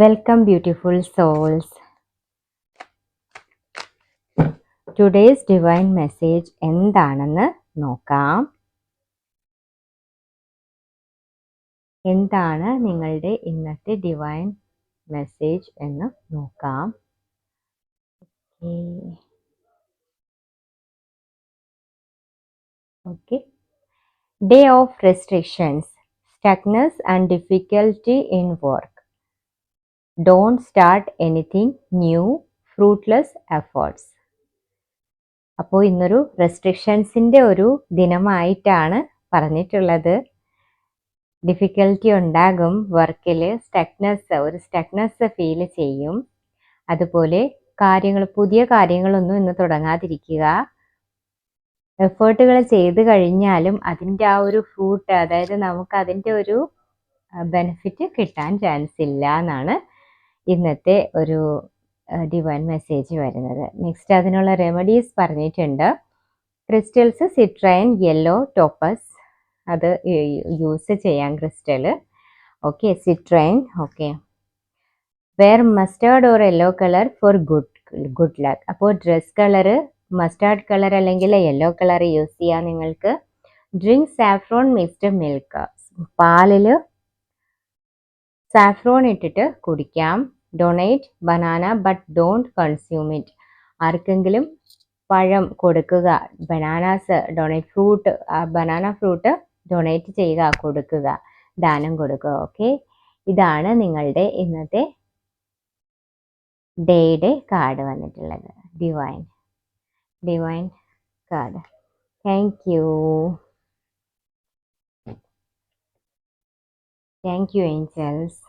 Welcome, beautiful souls. Today's divine message എന്താണെന്ന് നോക്കാം. എന്താണ് നിങ്ങളുടെ ഇന്നത്തെ ഡിവൈൻ മെസ്സേജ് എന്ന് നോക്കാം. Okay. Day of restrictions, stuckness and difficulty in work. Don't start anything new, fruitless efforts. അപ്പോൾ ഇന്നൊരു റെസ്ട്രിക്ഷൻസിൻ്റെ ഒരു ദിനമായിട്ടാണ് പറഞ്ഞിട്ടുള്ളത്. ഡിഫിക്കൽറ്റി ഉണ്ടാകും, വർക്കിൽ ഒരു സ്റ്റക്നെസ് ഫീൽ ചെയ്യും. അതുപോലെ പുതിയ കാര്യങ്ങളൊന്നും ഇന്ന് തുടങ്ങാതിരിക്കുക. എഫേർട്ടുകൾ ചെയ്ത് കഴിഞ്ഞാലും അതിൻ്റെ ആ ഒരു ഫ്രൂട്ട്, അതായത് നമുക്ക് അതിൻ്റെ ഒരു ബെനിഫിറ്റ് കിട്ടാൻ ചാൻസ് ഇല്ല എന്നാണ് ഇന്നത്തെ ഒരു ഡിവൈൻ മെസ്സേജ് വരുന്നത്. നെക്സ്റ്റ് അതിനുള്ള റെമഡീസ് പറഞ്ഞിട്ടുണ്ട്. ക്രിസ്റ്റൽസ് സിട്രൈൻ, യെല്ലോ, ടോപ്പസ്, അത് യൂസ് ചെയ്യാം crystal. Okay, citrine. Okay, wear mustard or yellow colour for good luck. അപ്പോൾ ഡ്രസ് കളറ് മസ്റ്റാർഡ് കളർ അല്ലെങ്കിൽ യെല്ലോ കളർ യൂസ് ചെയ്യാം നിങ്ങൾക്ക്. Drink saffron mixed milk. പാലിൽ സാഫ്രോൺ ഇട്ടിട്ട് കുടിക്കാം. Donate banana but don't consume it. ആർക്കെങ്കിലും പഴം കൊടുക്കുക, bananas donate, banana fruit donate ചെയ്യുക, കൊടുക്കുക, ദാനം കൊടുക്കുക. ഓക്കെ, ഇതാണ് നിങ്ങളുടെ ഇന്നത്തെ ഡേയുടെ കാർഡ് വന്നിട്ടുള്ളത്. Divine card. Thank you Angeles.